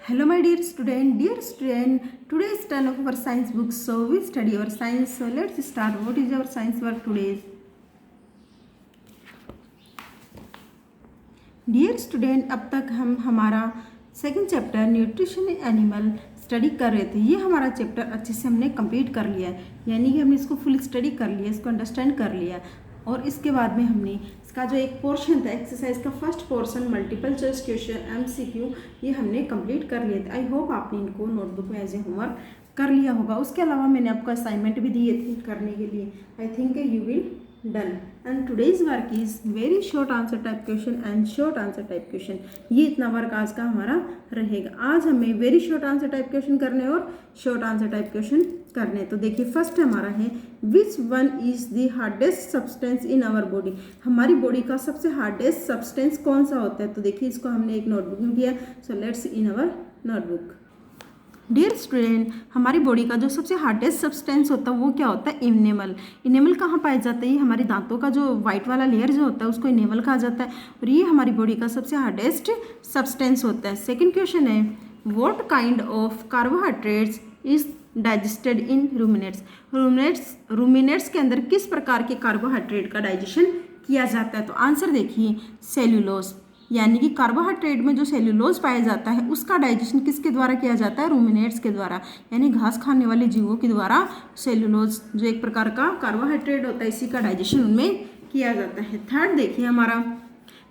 Hello my dear student, today is turn of our science book, so we study our science. So let's start. What is our science work today? Dear student, अब तक हम हमारा second chapter nutrition in animal study कर रहे थे। ये हमारा chapter अच्छे से हमने कंप्लीट कर लिया है, यानी कि हमने इसको फुल स्टडी कर लिया, इसको अंडरस्टैंड कर लिया। और इसके बाद में हमने इसका जो एक पोर्शन था एक्सरसाइज का first portion multiple choice question MCQ, ये हमने कंप्लीट कर लिए थे। आई होप आपने इनको नोटबुक में एज ए होमवर्क कर लिया होगा। उसके अलावा मैंने आपको असाइनमेंट भी दिए थे करने के लिए। I think you will done. And today's work is very short answer type question and short answer type question. ये इतना वर्क आज का हमारा रहेगा। आज हमें very short answer type question करने और शॉर्ट आंसर टाइप क्वेश्चन करने। तो देखिए फर्स्ट हमारा है which one is the hardest substance in our body. हमारी बॉडी का सबसे हार्डेस्ट सब्सटेंस कौन सा होता है? तो देखिए इसको हमने एक नोटबुक में दिया। So let's in our notebook. Dear student, हमारी बॉडी का जो सबसे हार्डेस्ट सब्सटेंस होता है वो क्या होता है? इनेमल। इनेमल कहाँ पाया जाता है? ये हमारे दांतों का जो वाइट वाला लेयर जो होता है उसको इनेमल कहा जाता है, और ये हमारी बॉडी का सबसे हार्डेस्ट सब्सटेंस होता है। सेकेंड क्वेश्चन है what kind of carbohydrates is digested in ruminants. Ruminants के अंदर किस प्रकार के कार्बोहाइड्रेट का डाइजेशन किया जाता है? तो आंसर देखिए सेल्यूलोज, यानी कि कार्बोहाइड्रेट में जो सेल्यूलोज पाया जाता है उसका डाइजेशन किसके द्वारा किया जाता है? रूमिनेट्स के द्वारा, यानी घास खाने वाले जीवों के द्वारा सेल्यूलोज जो एक प्रकार का कार्बोहाइड्रेट होता है इसी का डाइजेशन उनमें किया जाता है। थर्ड देखिए हमारा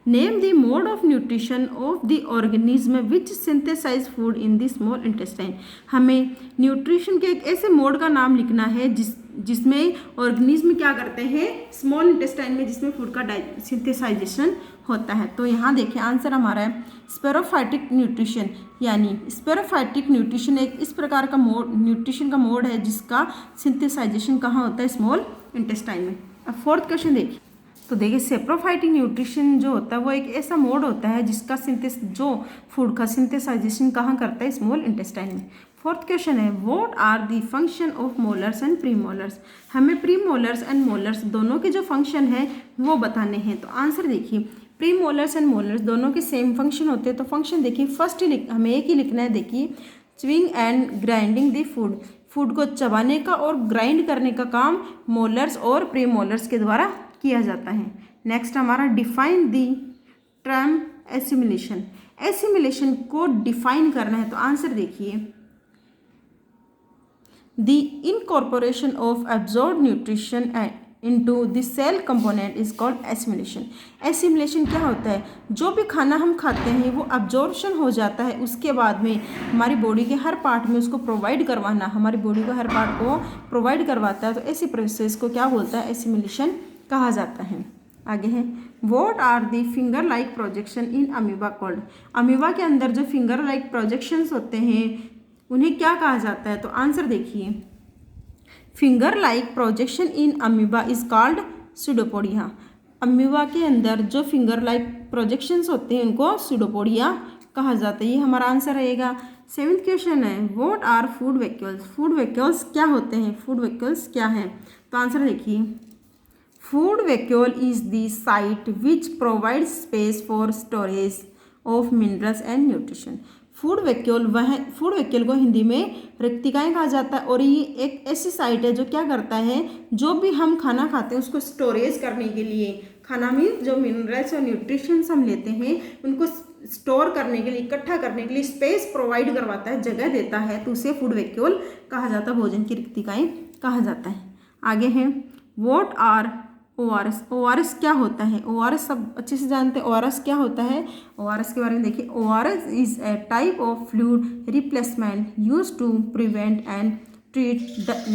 name the mode of nutrition of the organism which synthesize food in the small intestine. हमें न्यूट्रिशन के एक ऐसे मोड का नाम लिखना है जिसमें ऑर्गेनिज्म क्या करते हैं स्मॉल इंटेस्टाइन में, जिसमें फूड का सिंथेसाइजेशन होता है। तो यहाँ देखिए आंसर हमारा है स्पेरोफाइटिक न्यूट्रिशन, यानी स्पेरोफाइटिक न्यूट्रिशन एक इस प्रकार का मोड न्यूट्रिशन का मोड है जिसका सिंथेसाइजेशन कहाँ होता है? स्मॉल इंटेस्टाइन में। अब फोर्थ क्वेश्चन देखिए। तो देखिए सेप्रोफाइटिक न्यूट्रिशन जो होता है वो एक ऐसा मोड होता है जिसका जो फूड का सिंथेसाइजेशन कहाँ करता है? स्मॉल इंटेस्टाइन में। फोर्थ क्वेश्चन है what are the function of molars and premolars. हमें प्रीमोलर्स एंड मोलर्स दोनों के जो फंक्शन है वो बताने हैं। तो आंसर देखिए प्रीमोलर्स एंड मोलर्स दोनों के सेम फंक्शन होते हैं। तो फंक्शन देखिए फर्स्ट हमें एक ही लिखना है। देखिए chewing and grinding the food को चबाने का और ग्राइंड करने का काम मोलर्स और प्रीमोलर्स के द्वारा किया जाता है। नेक्स्ट हमारा define the term assimilation. Assimilation को डिफाइन करना है। तो आंसर देखिए the incorporation of absorbed nutrition into the cell component is called assimilation. Assimilation क्या होता है? जो भी खाना हम खाते हैं वो अब्जॉर्प्शन हो जाता है, उसके बाद में हमारी बॉडी के हर पार्ट में उसको प्रोवाइड करवाना, हमारी बॉडी को हर पार्ट को प्रोवाइड करवाता है। तो ऐसी प्रोसेस को क्या बोलता है? एसिमिलेशन कहा जाता है। आगे है what are the finger like projection in amoeba called. Amoeba के अंदर जो फिंगर लाइक प्रोजेक्शंस होते हैं उन्हें क्या कहा जाता है? तो आंसर देखिए finger like projection in amoeba is called pseudopodia. Amoeba के अंदर जो फिंगर लाइक प्रोजेक्शंस होते हैं उनको स्यूडोपोडिया कहा जाता है। ये हमारा आंसर रहेगा। सेवेंथ क्वेश्चन है what are food vacuoles. Food vacuoles क्या होते हैं? फूड वैक्यूल्स क्या हैं? तो आंसर देखिए food vacuole is the site which provide space for storage of minerals and nutrition. Food vacuole को हिंदी में रिक्तिकाएँ कहा जाता है, और ये एक ऐसी साइट है जो क्या करता है जो भी हम खाना खाते हैं उसको स्टोरेज करने के लिए, खाना में जो मिनरल्स और न्यूट्रिशंस हम लेते हैं उनको स्टोर करने के लिए, इकट्ठा करने के लिए स्पेस प्रोवाइड करवाता है, जगह देता है, तो उसे फूड वैक्यूल कहा जाता है, भोजन की रिक्तिकाएँ कहा जाता है। आगे है व्हाट आर ORS। ORS क्या होता है? ORS सब अच्छे से जानते हैं। ORS क्या होता है? ORS के बारे में देखिए ORS is a type of fluid replacement used to prevent and treat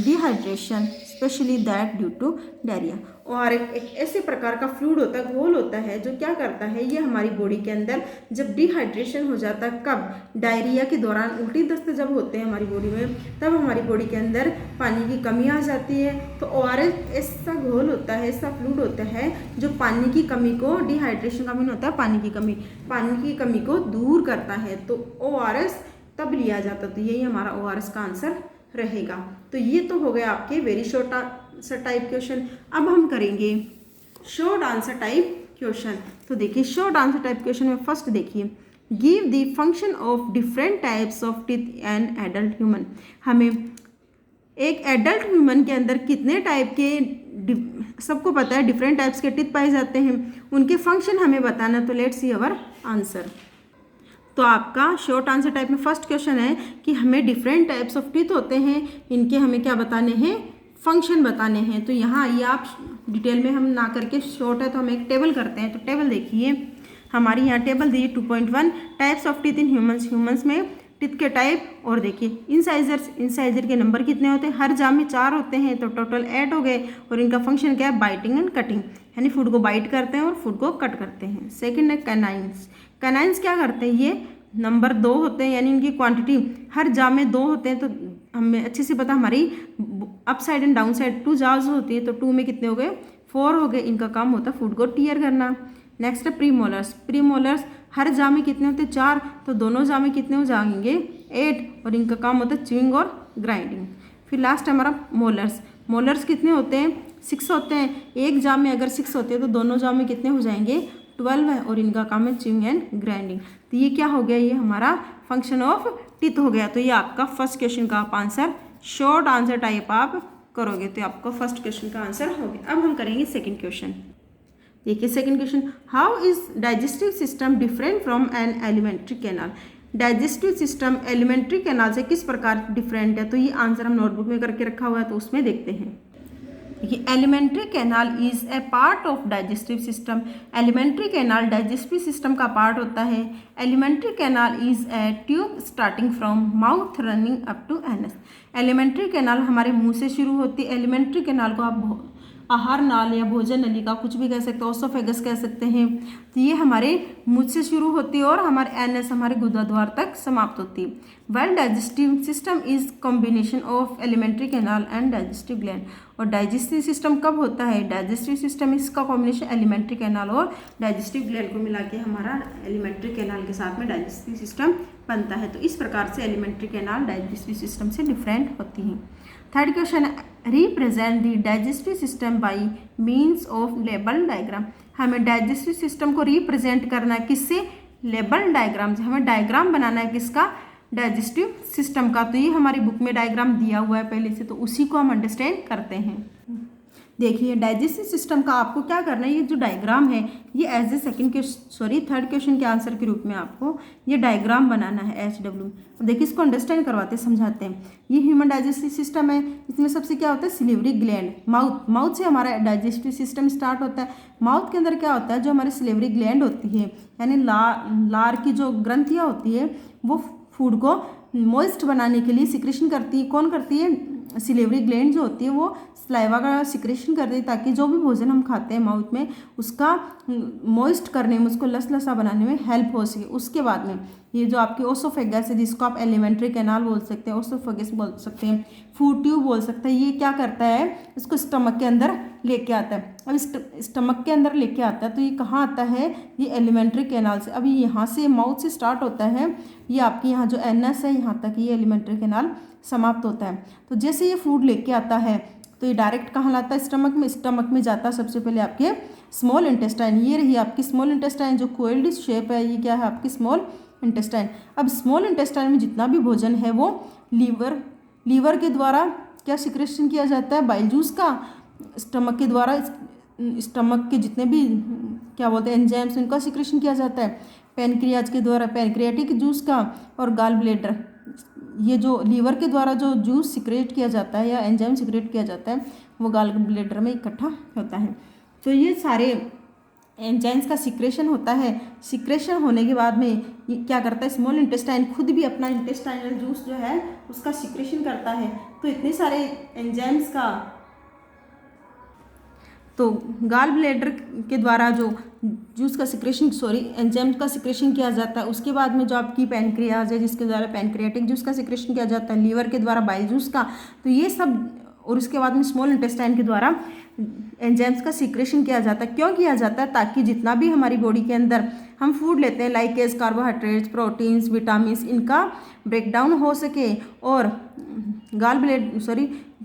dehydration specially that due to diarrhoea. ORS एक ऐसे प्रकार का फ्लूइड होता है, घोल होता है जो क्या करता है, ये हमारी बॉडी के अंदर जब डिहाइड्रेशन हो जाता है, कब? डायरिया के दौरान, उल्टी दस्त जब होते हैं हमारी बॉडी में, तब हमारी बॉडी के अंदर पानी की कमी आ जाती है। तो ORS ऐसा घोल होता है, ऐसा फ्लूइड होता है जो पानी की कमी को, डिहाइड्रेशन का मीन होता है पानी की कमी को दूर करता है। तो ORS तब लिया जाता। तो यही हमारा ORS का आंसर रहेगा। तो ये तो हो गया आपके very short answer type question. अब हम करेंगे शॉर्ट आंसर टाइप क्वेश्चन। तो देखिए शॉर्ट आंसर टाइप क्वेश्चन में फर्स्ट देखिए give the function of different types of teeth and adult human. हमें एक एडल्ट ह्यूमन के अंदर कितने टाइप के, सबको पता है डिफरेंट टाइप्स के टीथ पाए जाते हैं, उनके फंक्शन हमें बताना। तो लेट्स सी अवर आंसर। तो आपका शॉर्ट आंसर टाइप में फर्स्ट क्वेश्चन है कि हमें डिफरेंट टाइप्स ऑफ टीथ होते हैं, इनके हमें क्या बताने हैं, फंक्शन बताने हैं। तो यहाँ ये आप डिटेल में हम ना करके शॉर्ट है तो हम एक टेबल करते हैं। तो टेबल देखिए, हमारी यहाँ table the 2.1 types of teeth in humans. Humans में टीथ के टाइप और देखिए इंसाइजर के नंबर कितने होते हैं, हर जाम में 4 होते हैं, तो टोटल 8 हो गए। और इनका फंक्शन क्या है, बाइटिंग एंड कटिंग, यानी फूड को बाइट करते हैं और फूड को कट करते हैं। सेकंड है कैनाइंस। कैनाइंस क्या करते हैं, ये नंबर 2 होते हैं, यानी इनकी क्वांटिटी हर जाम में 2 होते हैं। तो हमें अच्छे से पता, हमारी up side and down side 2 jars होती है, तो 2 में कितने हो गए, 4 हो गए। इनका काम होता है फूड को टीयर करना। नेक्स्ट है प्रीमोलर्स। प्रीमोलर्स हर जाम में कितने होते हैं, 4, तो दोनों जाम में कितने हो जाएंगे, 8, और इनका काम होता है च्यूइंग और ग्राइंडिंग। फिर लास्ट है हमारा मोलर्स। मोलर्स कितने होते हैं, 6 होते हैं। एक जाम में अगर 6 होते हैं तो दोनों जाम में कितने हो जाएंगे, 12 है, और इनका काम है च्यूइंग एंड ग्राइंडिंग। तो ये क्या हो गया, ये हमारा फंक्शन ऑफ टीथ हो गया। तो ये आपका फर्स्ट क्वेश्चन का आप आंसर शॉर्ट आंसर टाइप आप करोगे, तो आपका फर्स्ट क्वेश्चन का आंसर हो गया। अब हम करेंगे सेकंड क्वेश्चन। देखिए second question, how is digestive system different from an elementary canal. Digestive system alimentary canal से किस प्रकार डिफरेंट है। तो ये आंसर हम नोटबुक में करके रखा हुआ है, तो उसमें देखते हैं। देखिए alimentary canal is a part of digestive system. Alimentary canal digestive system का पार्ट होता है। Alimentary canal is a tube starting from mouth running up to anus. Alimentary canal हमारे मुंह से शुरू होती है। एलिमेंट्री कैनाल को आप आहार नाल या भोजन नलिका कुछ भी कह सकते हैं, ओसोफेगस कह सकते हैं। तो ये हमारे मुंह से शुरू होती है और हमारे एनएस हमारे गुदा द्वार तक समाप्त होती है। Well digestive system is combination of alimentary canal and digestive gland. और डाइजेस्टिव सिस्टम कब होता है, डाइजेस्टिव सिस्टम इसका कॉम्बिनेशन एलिमेंट्री कैनाल और डाइजेस्टिव ग्लैंड को मिला के हमारा एलिमेंट्री कैनाल के साथ में डाइजेस्टिव सिस्टम बनता है। तो इस प्रकार से एलिमेंट्री कैनाल डाइजेस्टिव सिस्टम से डिफरेंट होती है। Third question, represent the digestive system by means of label diagram. हमें डाइजेस्टिव सिस्टम को रिप्रेजेंट करना है किससे, लेबल डायग्राम से। हमें डायग्राम बनाना है किसका, डाइजेस्टिव सिस्टम का। तो ये हमारी बुक में डायग्राम दिया हुआ है पहले से, तो उसी को हम अंडरस्टैंड करते हैं। देखिए डाइजेस्टिव सिस्टम का आपको क्या करना है, ये जो डायग्राम है ये एज ए थर्ड क्वेश्चन के आंसर के रूप में आपको ये डायग्राम बनाना है HW। देखिए इसको अंडरस्टैंड करवाते समझाते हैं। ये ह्यूमन डाइजेस्टिव सिस्टम है, इसमें सबसे क्या होता है, सिलिवरी ग्लैंड। माउथ से हमारा डाइजेस्टिव सिस्टम स्टार्ट होता है। माउथ के अंदर क्या होता है, जो हमारी सिलिवरी ग्लैंड होती है, यानी लार की जो ग्रंथियाँ होती है, वो फूड को मॉइस्ट बनाने के लिए सिक्रेशन करती है। कौन करती है, सिलिवरी ग्लैंड जो होती है वो सलाइवा का सिक्रेशन करती है, ताकि जो भी भोजन हम खाते हैं माउथ में उसका मॉइस्ट करने में, उसको लसलसा बनाने में हेल्प हो सके। उसके बाद में ये जो आपकी ओसोफेगस है, जिसको आप एलिमेंट्री कैनाल बोल सकते हैं, ओसोफेगस बोल सकते हैं, फूड ट्यूब बोल सकते हैं, ये क्या करता है, इसको स्टमक के अंदर लेके आता है। अब स्टमक के अंदर लेके आता है तो ये कहाँ आता है, ये एलिमेंट्री कैनाल से। अभी यहाँ से माउथ से स्टार्ट होता है, ये आपकी यहाँ जो एनएस है यहाँ तक ये एलिमेंट्री कैनाल समाप्त होता है। तो जैसे ये फूड लेके आता है तो ये डायरेक्ट कहाँ लाता है, स्टमक में। स्टमक में जाता है सबसे पहले आपके स्मॉल इंटेस्टाइन। ये रही आपकी स्मॉल इंटेस्टाइन, जो कोइल्ड शेप है, ये क्या है आपकी स्मॉल इंटेस्टाइन। अब स्मॉल इंटेस्टाइन में जितना भी भोजन है वो लीवर के द्वारा क्या सिक्रेशन किया जाता है, बाइल जूस का। स्टमक के द्वारा स्टमक के जितने भी क्या बोलते हैं एंजाइम्स, उनका सिक्रेशन किया जाता है। पैनक्रियाज के द्वारा पैनक्रियाटिक जूस का, और गाल ब्लेडर, ये जो लीवर के द्वारा जो जूस सिक्रेट किया जाता है या एंजाइम सिक्रेट किया जाता है वो गाल ब्लेडर में इकट्ठा होता है। तो ये सारे एंजाइम्स का सिक्रेशन होता है। सिक्रेशन होने के बाद में ये क्या करता है, स्मॉल इंटेस्टाइन खुद भी अपना इंटेस्टाइनल जूस जो है उसका सिक्रेशन करता है। तो इतने सारे एंजाइम्स का, तो गाल ब्लेडर के द्वारा जो जूस का सिक्रेशन एंजाइम का सिक्रेशन किया जाता है। उसके बाद में जो आपकी पैनक्रियाज है, जिसके द्वारा पैनक्रियाटिक जूस का सिक्रेशन किया जाता है, लीवर के द्वारा बाइल जूस का, तो ये सब, और उसके बाद में स्मॉल इंटेस्टाइन के द्वारा एंजाइम्स का सिक्रेशन किया जाता है। क्यों किया जाता है, ताकि जितना भी हमारी बॉडी के अंदर हम फूड लेते हैं, लाइकेज, कार्बोहाइड्रेट्स, प्रोटीन्स, विटामिन, इनका ब्रेकडाउन हो सके। और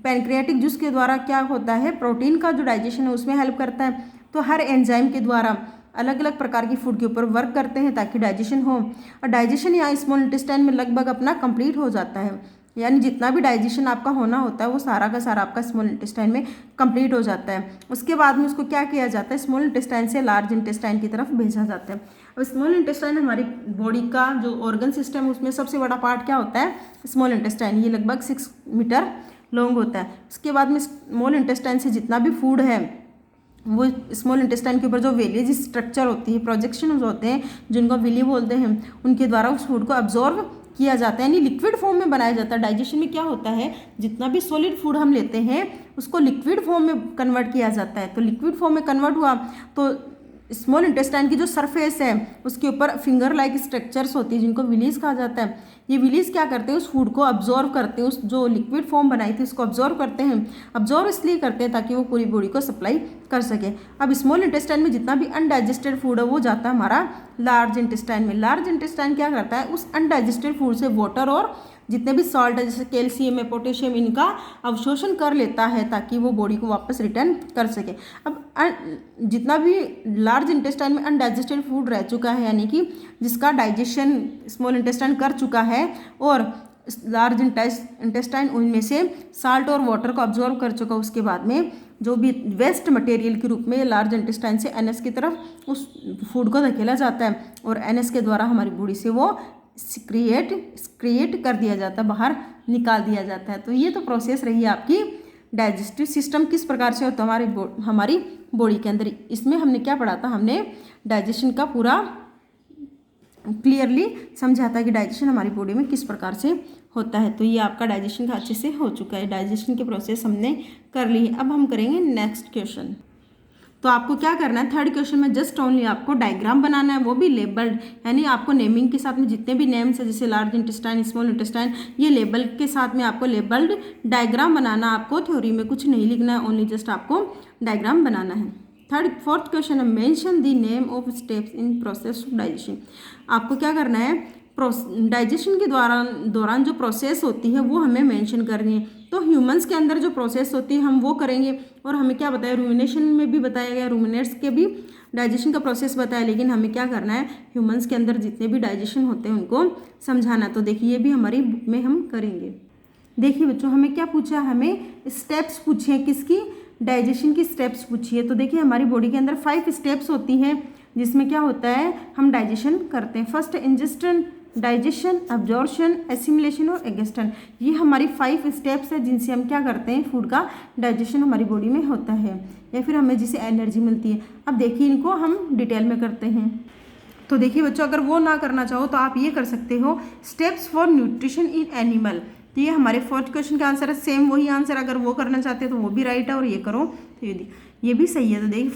पैनक्रियाटिक जूस के द्वारा क्या होता है, प्रोटीन का जो डाइजेशन है उसमें हेल्प करता है। तो हर एंजाइम के द्वारा अलग अलग प्रकार की फूड के ऊपर वर्क करते हैं ताकि डाइजेशन हो। और डाइजेशन यहाँ स्मॉल इंटेस्टाइन में लगभग अपना कंप्लीट हो जाता है, यानी जितना भी डाइजेशन आपका होना होता है वो सारा का सारा आपका स्मॉल इंटेस्टाइन में कंप्लीट हो जाता है। उसके बाद में उसको क्या किया जाता है, स्मॉल इंटेस्टाइन से लार्ज इंटेस्टाइन की तरफ भेजा जाता है। अब स्मॉल इंटेस्टाइन हमारी बॉडी का जो ऑर्गन सिस्टम है उसमें सबसे बड़ा पार्ट क्या होता है, स्मॉल इंटेस्टाइन। ये लगभग 6 मीटर लॉन्ग होता है। उसके बाद में स्मॉल इंटेस्टाइन से जितना भी फूड है वो स्मॉल इंटेस्टाइन के ऊपर जो वेलेज स्ट्रक्चर होती है, प्रोजेक्शन होते हैं जिनको विली बोलते हैं, उनके द्वारा उस फूड को अब्जॉर्व किया जाता है, यानी लिक्विड फॉर्म में बनाया जाता है। डाइजेशन में क्या होता है, जितना भी सॉलिड फूड हम लेते हैं उसको लिक्विड फॉर्म में कन्वर्ट किया जाता है। तो लिक्विड फॉर्म में कन्वर्ट हुआ तो स्मॉल इंटेस्टाइन की जो सरफेस है उसके ऊपर फिंगर लाइक स्ट्रक्चर्स होती है जिनको विलीज कहा जाता है। ये विलीज क्या करते हैं, उस फूड को अब्जॉर्व करते हैं, उस जो लिक्विड फॉर्म बनाई थी उसको अब्जॉर्व करते हैं। अब्जॉर्व इसलिए करते हैं ताकि वो पूरी बॉडी को सप्लाई कर सके। अब स्मॉल इंटेस्टाइन में जितना भी अनडाइजेस्टेड फूड है वो जाता है हमारा लार्ज इंटेस्टाइन में। लार्ज इंटेस्टाइन क्या करता है, उस अनडाइजेस्टेड फूड से वाटर और जितने भी सॉल्ट है जैसे कैल्शियम है, पोटेशियम, इनका अवशोषण कर लेता है ताकि वो बॉडी को वापस रिटर्न कर सके। अब जितना भी लार्ज इंटेस्टाइन में अनडाइजेस्टेड फूड रह चुका है, यानी कि जिसका डाइजेशन स्मॉल इंटेस्टाइन कर चुका है और लार्ज इंटेस्टाइन उनमें से साल्ट और वाटर को अब्जॉर्व कर चुका, उसके बाद में जो भी वेस्ट मटेरियल के रूप में लार्ज इंटेस्टाइन से एनएस की तरफ उस फूड को धकेला जाता है और एनएस के द्वारा हमारी बॉडी से वो क्रिएट कर दिया जाता है, बाहर निकाल दिया जाता है। तो ये तो प्रोसेस रही आपकी डाइजेस्टिव सिस्टम किस प्रकार से होता है हमारी बॉडी के अंदर। इसमें हमने क्या पढ़ा था, हमने डाइजेशन का पूरा क्लियरली समझा था कि डाइजेशन हमारी बॉडी में किस प्रकार से होता है। तो ये आपका डाइजेशन का अच्छे से हो चुका है, डाइजेशन के प्रोसेस हमने कर ली है। अब हम करेंगे नेक्स्ट क्वेश्चन। तो आपको क्या करना है, थर्ड क्वेश्चन में जस्ट ओनली आपको डायग्राम बनाना है, वो भी लेबल्ड, यानी आपको नेमिंग के साथ में जितने भी नेम्स है जैसे लार्ज इंटेस्टाइन, स्मॉल इंटेस्टाइन, ये लेबल के साथ में आपको लेबल्ड डायग्राम बनाना। आपको थ्योरी में कुछ नहीं लिखना है, ओनली जस्ट आपको डायग्राम बनाना है। फोर्थ क्वेश्चन है mention the name of steps in process of digestion. आपको क्या करना है, डाइजेशन के दौरान जो प्रोसेस होती है वो हमें मेंशन करनी है। तो ह्यूमंस के अंदर जो प्रोसेस होती है हम वो करेंगे, और हमें क्या बताया, रूमिनेशन में भी बताया गया, रूमिनेट्स के भी डाइजेशन का प्रोसेस बताया, लेकिन हमें क्या करना है, ह्यूमंस के अंदर जितने भी डाइजेशन होते हैं उनको समझाना। तो देखिए ये भी हमारी बुक में हम करेंगे। देखिए बच्चों हमें क्या पूछा, हमें स्टेप्स पूछे, किसकी, डाइजेशन की स्टेप्स पूछी है। तो देखिए हमारी बॉडी के अंदर 5 स्टेप्स होती हैं जिसमें क्या होता है, हम डाइजेशन करते हैं। फर्स्ट इंजेस्टन, डाइजेशन, अब्जॉर्प्शन, एसिमिलेशन और एग्जेशन। ये हमारी 5 स्टेप्स है जिनसे हम क्या करते हैं, फूड का डाइजेशन हमारी बॉडी में होता है या फिर हमें जिसे एनर्जी मिलती है। अब देखिए इनको हम डिटेल में करते हैं। तो देखिए बच्चों अगर वो ना करना चाहो तो आप ये कर सकते हो, steps for nutrition in animal. तो ये हमारे फोर्थ क्वेश्चन का आंसर है, सेम वही आंसर, अगर वो करना चाहते हो तो वो भी राइट है और ये करो तो ये भी सही है। तो देखिए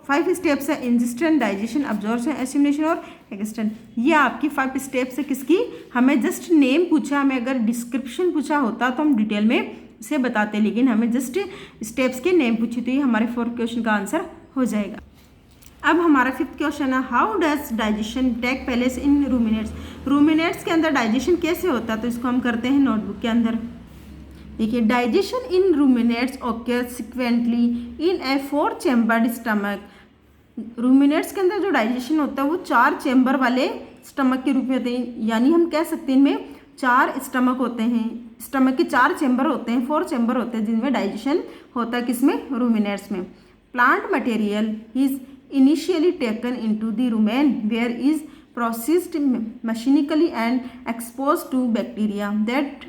5 स्टेप्स है, इंजेस्शन, डाइजेशन, अब्जॉर्प्शन, एसिमिलेशन और एग्जेशन। ये आपकी 5 स्टेप्स है किसकी, हमें जस्ट नेम पूछा, हमें अगर डिस्क्रिप्शन पूछा होता तो हम डिटेल में इसे बताते, लेकिन हमें जस्ट स्टेप्स के नेम पूछी, तो ये हमारे 4th क्वेश्चन का आंसर हो जाएगा। अब हमारा 5th क्वेश्चन है, how does digestion take place in ruminants. Ruminants के अंदर डाइजेशन कैसे होता है, तो इसको हम करते हैं नोटबुक के अंदर। देखिए digestion in ruminants occurs sequentially in a 4 chambered stomach. Ruminants के अंदर जो डाइजेशन होता है वो 4 चैम्बर वाले स्टमक के रूप में होते हैं, यानी हम कह सकते हैं इनमें 4 स्टमक होते हैं, स्टमक के 4 चैम्बर होते हैं, 4 चैम्बर होते हैं जिनमें डाइजेशन होता है, किसमें, रूमिनेट्स में। Plant material is initially taken into the rumen where is processed mechanically and expose to bacteria that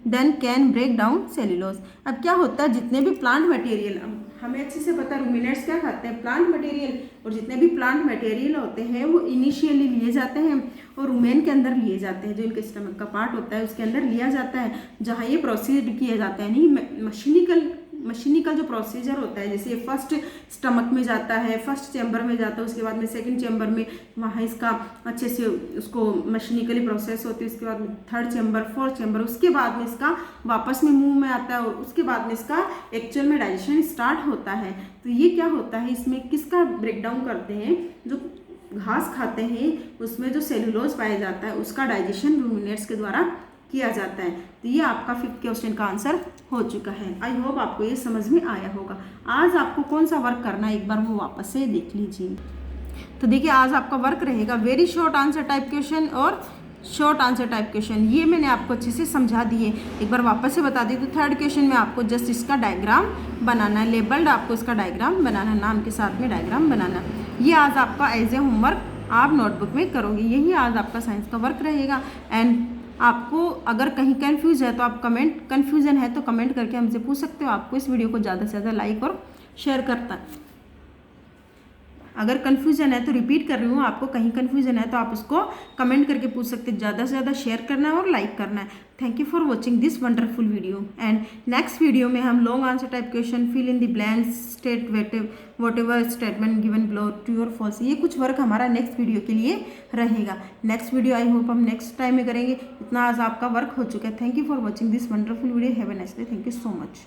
then can break down cellulose. अब क्या होता है, जितने भी प्लांट मटेरियल, हमें अच्छे से पता है रूमिनेट्स क्या खाते हैं, प्लांट मटेरियल, और जितने भी प्लांट मटेरियल होते हैं वो इनिशियली लिए जाते हैं और रूमेन के अंदर लिए जाते हैं, जो इनके स्टमक का पार्ट होता है उसके अंदर लिया जाता है, जहाँ ये प्रोसीड किया जाता है, यानी मशीनिकल जो प्रोसीजर होता है, जैसे ये फर्स्ट स्टमक में जाता है, फर्स्ट चैम्बर में जाता है, उसके बाद में सेकंड चैम्बर में वहाँ इसका अच्छे से उसको मशीनिकली प्रोसेस होती है, उसके बाद में 3rd चैम्बर, 4th चैम्बर, उसके बाद में इसका वापस में मुंह में आता है और उसके बाद में इसका एक्चुअल में डाइजेशन स्टार्ट होता है। तो ये क्या होता है, इसमें किसका ब्रेकडाउन करते हैं, जो घास खाते हैं उसमें जो सेल्यूलोज पाया जाता है उसका डाइजेशन रूमिनेट्स के द्वारा किया जाता है। तो ये आपका 5th क्वेश्चन का आंसर हो चुका है। आई होप आपको ये समझ में आया होगा। आज आपको कौन सा वर्क करना है एक बार वो वापस से देख लीजिए। तो देखिए आज आपका वर्क रहेगा very short answer type question और शॉर्ट आंसर टाइप क्वेश्चन। ये मैंने आपको अच्छे से समझा दिए, एक बार वापस से बता दी। तो थर्ड क्वेश्चन में आपको जस्ट इसका डायग्राम बनाना है, लेबल्ड आपको इसका डायग्राम बनाना है, नाम के साथ में डायग्राम बनाना है। ये आज आपका एज ए होमवर्क आप नोटबुक में करोगे, यही आज आपका साइंस का वर्क रहेगा। एंड आपको अगर कहीं कन्फ्यूज है तो आप कन्फ्यूजन है तो कमेंट करके हमसे पूछ सकते हो। आपको इस वीडियो को ज़्यादा से ज़्यादा लाइक और शेयर करता है। अगर कन्फ्यूजन है तो रिपीट कर रही हूँ, आपको कहीं कन्फ्यूजन है तो आप उसको कमेंट करके पूछ सकते हैं। ज़्यादा से ज़्यादा शेयर करना है और लाइक करना है। Thank you for watching this wonderful video. And next video में हम long answer type question, fill in the blanks, state whatever statement given below, true और फॉल्स, ये कुछ वर्क हमारा नेक्स्ट वीडियो के लिए रहेगा। नेक्स्ट वीडियो आई होप हम नेक्स्ट टाइम में करेंगे। इतना आज आपका वर्क हो चुका है। Thank you for watching this wonderful video. Have a nice day. Thank you so much.